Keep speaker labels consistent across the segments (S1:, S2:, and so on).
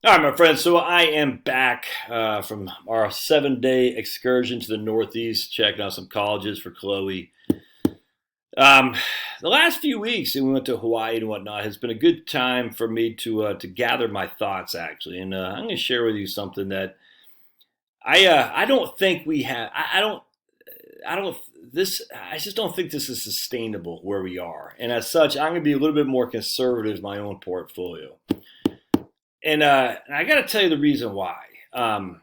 S1: All right, my friends. So I am back from our 7-day excursion to the Northeast, checking out some colleges for Chloe. Um, the last few weeks, and we went to Hawaii and whatnot, has been a good time for me to gather my thoughts actually, and I'm going to share with you something that I don't think we have. I don't this I just don't think this is sustainable where we are, and as such, I'm going to be a little bit more conservative in my own portfolio. And I got to tell you the reason why. There's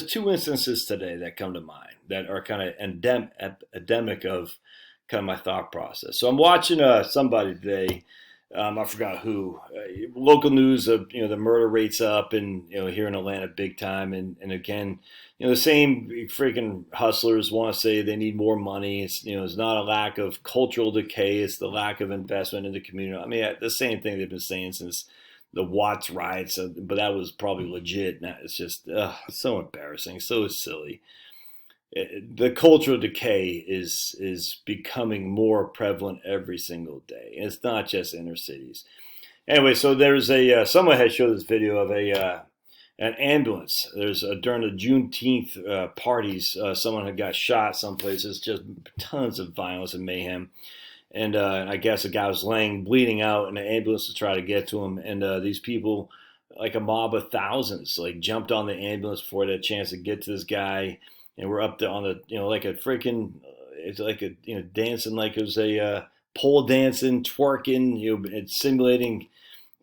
S1: just two instances today that come to mind that are kind of endemic of kind of my thought process. So I'm watching somebody today. I forgot who. Local news of the murder rates up, and here in Atlanta big time, and again, the same freaking hustlers want to say they need more money. It's not a lack of cultural decay; it's the lack of investment in the community. I mean, the same thing they've been saying since the Watts riots, but that was probably legit. Now it's just so embarrassing, so silly. The cultural decay is becoming more prevalent every single day, and it's not just inner cities. Anyway, so there's a someone had showed this video of an ambulance. There's during the Juneteenth parties, someone had got shot some places, just tons of violence and mayhem. And I guess a guy was laying bleeding out in an ambulance to try to get to him. And these people, like a mob of thousands, like jumped on the ambulance before they had a chance to get to this guy. And we're up there on the, like a freaking, it's like a, dancing like it was a pole dancing, twerking, it's simulating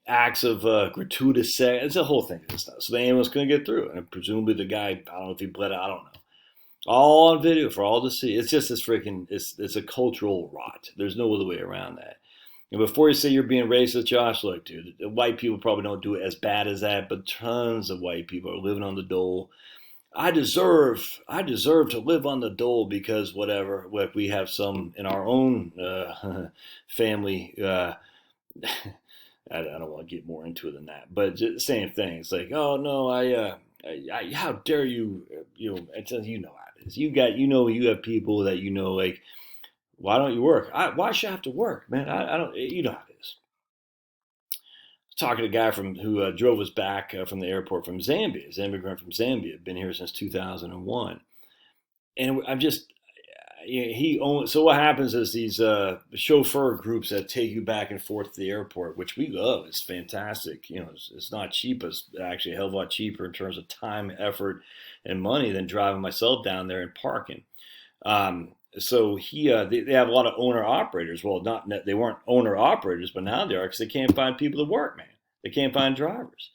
S1: acts of gratuitous sex. It's a whole thing of stuff. So the ambulance couldn't get through. And presumably the guy, I don't know if he bled out, I don't know. All on video for all to see. It's just this freaking, it's a cultural rot. There's no other way around that. And before you say you're being racist, Josh, look, dude, the white people probably don't do it as bad as that, but tons of white people are living on the dole. I deserve to live on the dole because whatever, like we have some in our own family. I don't want to get more into it than that, but just same thing. It's like, oh no, how dare you? You know how it is. You have people that like, why don't you work? Why should I have to work, man? I don't. You know how it is. Talking to a guy from who drove us back from the airport from Zambia. He's an immigrant from Zambia, been here since 2001, and I'm just so what happens is these chauffeur groups that take you back and forth to the airport, which we love. It's fantastic. It's not cheap. It's actually a hell of a lot cheaper in terms of time, effort, and money than driving myself down there and parking. So they have a lot of owner operators. Well, not they weren't owner operators, but now they are because they can't find people to work, man. They can't find drivers.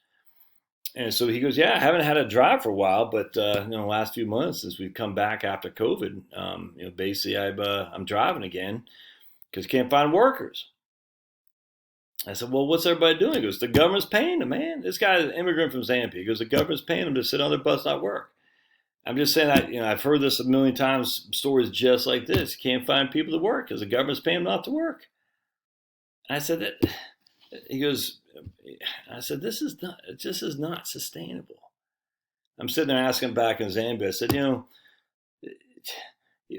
S1: And so he goes, yeah, I haven't had a drive for a while, but the last few months since we've come back after COVID, basically I'm driving again because can't find workers. I said, well, what's everybody doing? He goes, the government's paying them, man. This guy is an immigrant from Zambia. He goes, the government's paying them to sit on their bus, not work. I'm just saying that I've heard this a million times. Stories just like this. You can't find people to work because the government's paying them not to work. And I said that. He goes, I said, this is not sustainable. I'm sitting there asking back in Zambia. I said, if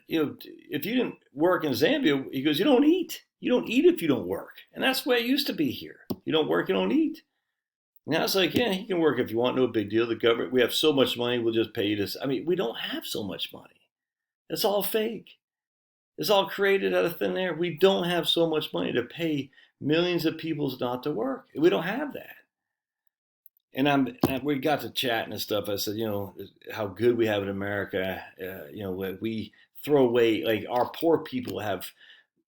S1: you didn't work in Zambia, he goes, you don't eat. You don't eat if you don't work, and that's the way it used to be here. You don't work, you don't eat. Now it's like, yeah, you can work if you want, no big deal. The government, we have so much money, we'll just pay you this. I mean, we don't have so much money. It's all fake. It's all created out of thin air. We don't have so much money to pay millions of people not to work. We don't have that. And we got to chatting and stuff. I said, how good we have in America. We throw away, like our poor people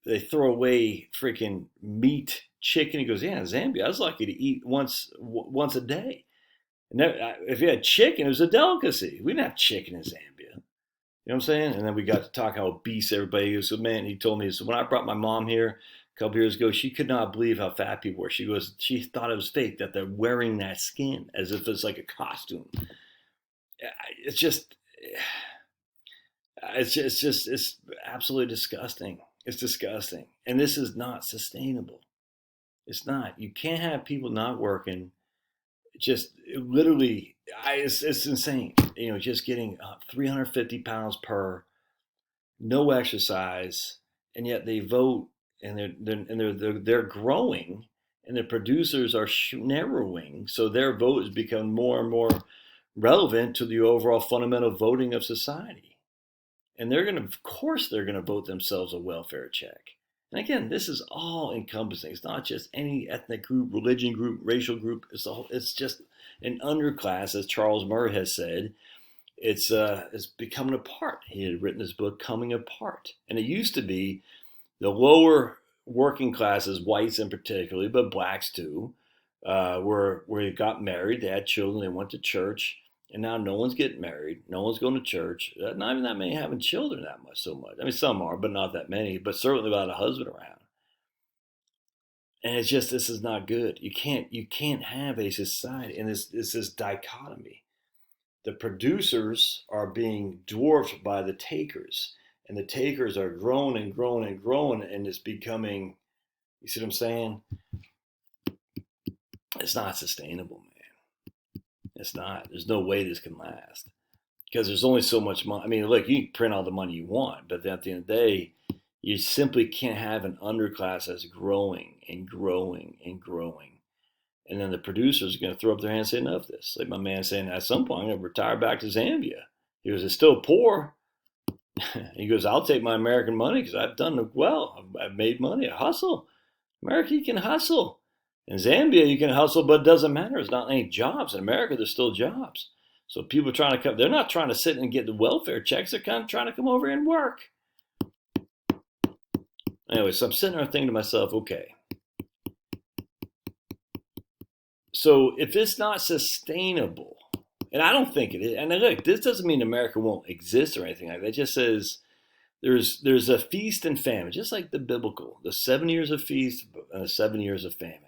S1: they throw away freaking meat, chicken. He goes, yeah, in Zambia, I was lucky to eat once a day. And if you had chicken, it was a delicacy. We didn't have chicken in Zambia. You know what I'm saying? And then we got to talk how obese everybody is. So man, he told me, so when I brought my mom here a couple years ago, she could not believe how fat people were. She goes, she thought it was fake that they're wearing that skin as if it's like a costume. It's just, it's absolutely disgusting. It's disgusting. And this is not sustainable. It's not. You can't have people not working. Just literally, it's insane. Just getting 350 pounds per, no exercise, and yet they vote and they're growing and the producers are narrowing, so their vote has become more and more relevant to the overall fundamental voting of society. And of course, they're going to vote themselves a welfare check. And again, this is all encompassing. It's not just any ethnic group, religion group, racial group. It's just an underclass, as Charles Murray has said. It's becoming apart. He had written his book, Coming Apart. And it used to be the lower working classes, whites in particular, but blacks too, where they got married, they had children, they went to church, and now no one's getting married, no one's going to church. Not even that many having children that much, so much. I mean, some are, but not that many. But certainly without a husband around. And it's just, this is not good. You can't have a society, and this dichotomy. The producers are being dwarfed by the takers, and the takers are growing and growing and growing, and it's becoming, you see what I'm saying? It's not sustainable, man. It's not. There's no way this can last, because there's only so much money. I mean, look, you can print all the money you want, but at the end of the day, you simply can't have an underclass that's growing and growing and growing. And then the producers are going to throw up their hands and say, enough of this. Like my man saying, at some point, I'm going to retire back to Zambia. He goes, it's still poor. He goes, I'll take my American money because I've done well. I've made money. I hustle. America, you can hustle. In Zambia, you can hustle, but it doesn't matter. There's not any jobs. In America, there's still jobs. So people trying to come, they're not trying to sit and get the welfare checks. They're kind of trying to come over and work. Anyway, so I'm sitting there thinking to myself, okay, so if it's not sustainable, and I don't think it is, and look, this doesn't mean America won't exist or anything like that. It just says there's a feast and famine, just like the biblical, the 7 years of feast and the 7 years of famine.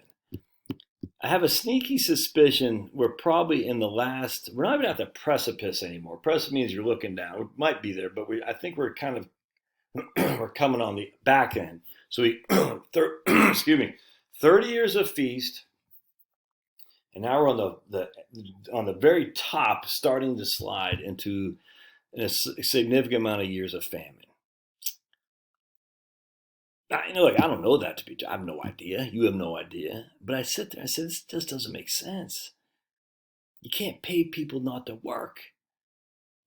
S1: I have a sneaky suspicion we're probably we're not even at the precipice anymore. Precipice means you're looking down. We might be there, but I think we're kind of, we're coming on the back end. So excuse me, 30 years of feast, and now we're on the very top, starting to slide into a significant amount of years of famine. I don't know that to be true. I have no idea. You have no idea. But I sit there and I said, this just doesn't make sense. You can't pay people not to work.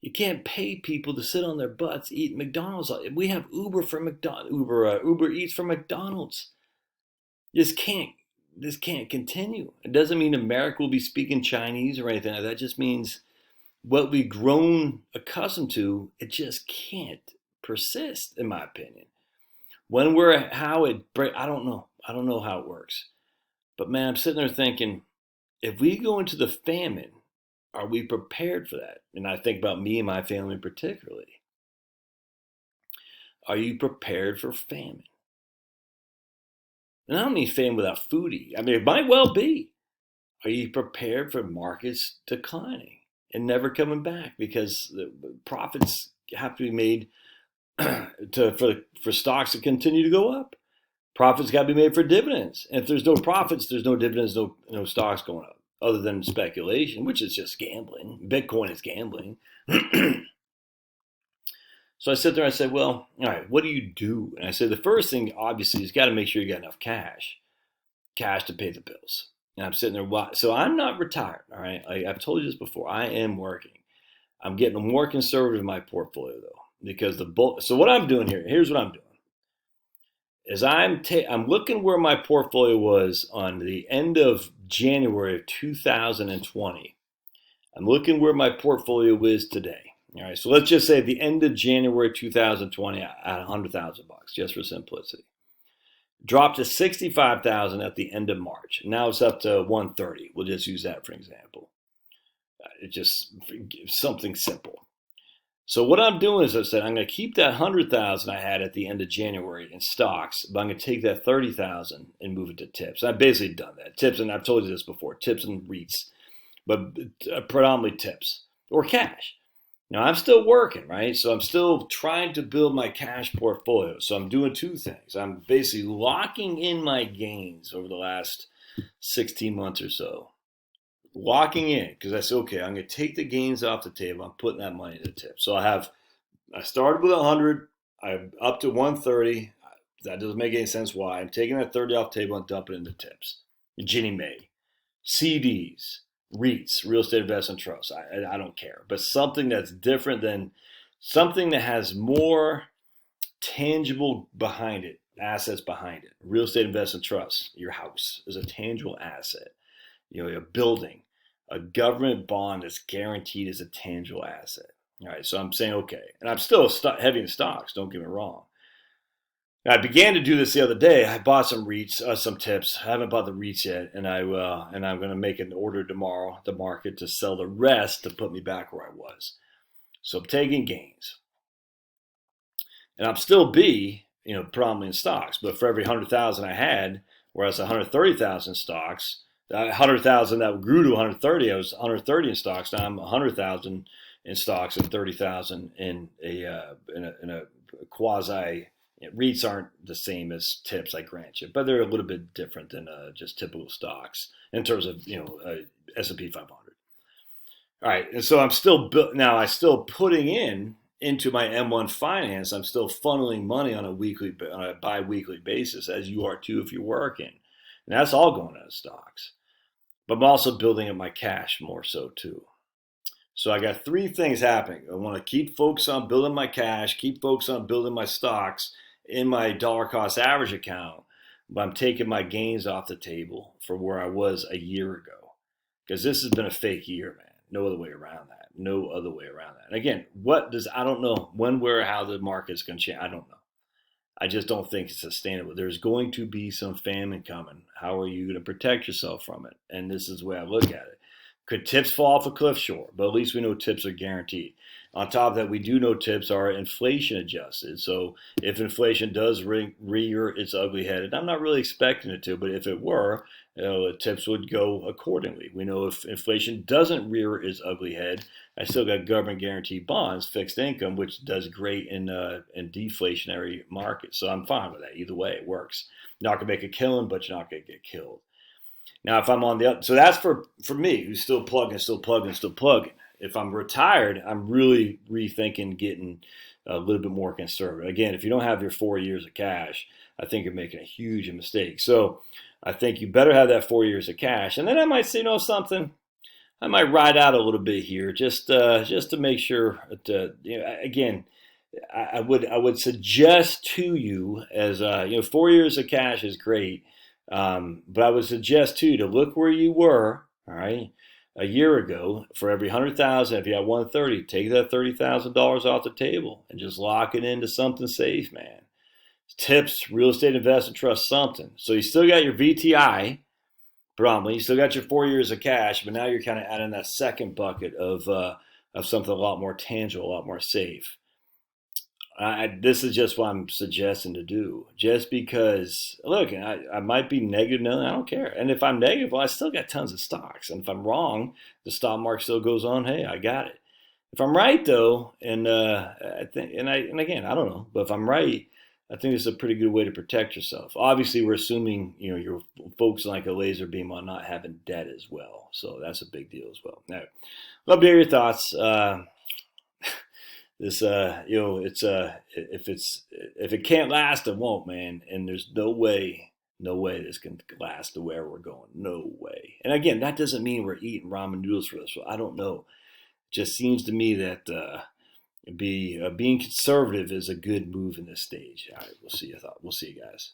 S1: You can't pay people to sit on their butts, eat McDonald's. We have Uber Eats from McDonald's. This can't continue. It doesn't mean America will be speaking Chinese or anything like that. It just means what we've grown accustomed to, it just can't persist, in my opinion. I don't know. I don't know how it works. But man, I'm sitting there thinking, if we go into the famine, are we prepared for that? And I think about me and my family particularly. Are you prepared for famine? And I don't mean famine without food. I mean, it might well be. Are you prepared for markets declining and never coming back because the profits have to be made for stocks to continue to go up? Profits got to be made for dividends. And if there's no profits, there's no dividends, no stocks going up, other than speculation, which is just gambling. Bitcoin is gambling. So I sit there and I said, well, all right, what do you do? And I said, the first thing, obviously, is got to make sure you got enough cash to pay the bills. And I'm sitting there, so I'm not retired, all right? I've told you this before. I am working. I'm getting more conservative in my portfolio, though, because so what I'm doing here's what I'm doing, is I'm looking where my portfolio was on the end of January of 2020. I'm looking where my portfolio is today. All right, so let's just say at the end of January 2020, at $100,000, just for simplicity. Dropped to 65,000 at the end of March. Now it's up to 130. We'll just use that for example. It's just something simple. So what I'm doing is I said I'm going to keep that 100,000 I had at the end of January in stocks, but I'm going to take that 30,000 and move it to tips. I've basically done that. Tips, and I've told you this before, tips and REITs, but predominantly tips or cash. Now, I'm still working, right? So I'm still trying to build my cash portfolio. So I'm doing two things. I'm basically locking in my gains over the last 16 months or so. Locking in, because I said, okay, I'm going to take the gains off the table. I'm putting that money in the tip. So I started with 100. I'm up to 130. That doesn't make any sense why. I'm taking that 30 off the table and dumping it into tips. Ginnie Mae, CDs, REITs, real estate investment trusts. I don't care, but something that's different than something that has more tangible behind it, assets behind it. Real estate investment trust, your house is a tangible asset. A building, a government bond that's guaranteed as a tangible asset. All right, so I'm saying okay, and I'm still heavy in stocks. Don't get me wrong. I began to do this the other day. I bought some REITs, some tips. I haven't bought the REITs yet, and I will. And I'm going to make an order tomorrow at the market to sell the rest to put me back where I was. So I'm taking gains, and I'm still predominantly in stocks. But for every 100,000 I had, whereas 130,000 stocks, 100,000 that grew to 130, I was 130 in stocks. Now I'm 100,000 in stocks and 30,000 in a quasi. REITs aren't the same as tips, I grant you, but they're a little bit different than just typical stocks in terms of S&P 500. All right, and so I'm still putting into my M1 finance. I'm still funneling money on a bi-weekly basis, as you are too if you're working, and that's all going out of stocks. But I'm also building up my cash more so too. So I got three things happening. I want to keep focused on building my cash, keep focused on building my stocks in my dollar cost average account, but I'm taking my gains off the table from where I was a year ago. Because this has been a fake year, man. No other way around that. No other way around that. And again, I don't know when, where, how the market's going to change. I don't know. I just don't think it's sustainable. There's going to be some famine coming. How are you going to protect yourself from it? And this is the way I look at it. Could tips fall off a cliff? Sure, but at least we know tips are guaranteed. On top of that, we do know tips are inflation adjusted. So if inflation does rear its ugly head, and I'm not really expecting it to, but if it were, the tips would go accordingly. We know if inflation doesn't rear its ugly head, I still got government guaranteed bonds, fixed income, which does great in deflationary markets. So I'm fine with that. Either way, it works. You're not gonna make a killing, but you're not gonna get killed. Now, if I'm on the other, so that's for me, who's still plugging. If I'm retired, I'm really rethinking getting a little bit more conservative. Again, if you don't have your 4 years of cash, I think you're making a huge mistake. So I think you better have that 4 years of cash. And then I might say, something, I might ride out a little bit here just to make sure that, again, I would suggest to you as 4 years of cash is great, but I would suggest too to look where you were, all right, a year ago. For every 100,000, if you have 130, take that $30,000 off the table and just lock it into something safe, man. Tips, real estate investment trust, something. So you still got your VTI, predominantly. You still got your 4 years of cash, but now you're kind of adding that second bucket of something a lot more tangible, a lot more safe. This is just what I'm suggesting to do. Just because, look, I might be negative, no, I don't care. And if I'm negative, well, I still got tons of stocks. And if I'm wrong, the stock market still goes on. Hey, I got it. If I'm right though, and I think, and again, I don't know, but if I'm right, I think it's a pretty good way to protect yourself. Obviously, we're assuming you're focusing like a laser beam on not having debt as well. So that's a big deal as well. Now, love to hear your thoughts. This if it can't last, it won't, man. And there's no way this can last to where we're going. No way. And again, that doesn't mean we're eating ramen noodles for this. So I don't know. It just seems to me that being conservative is a good move in this stage. All right, we'll see you guys.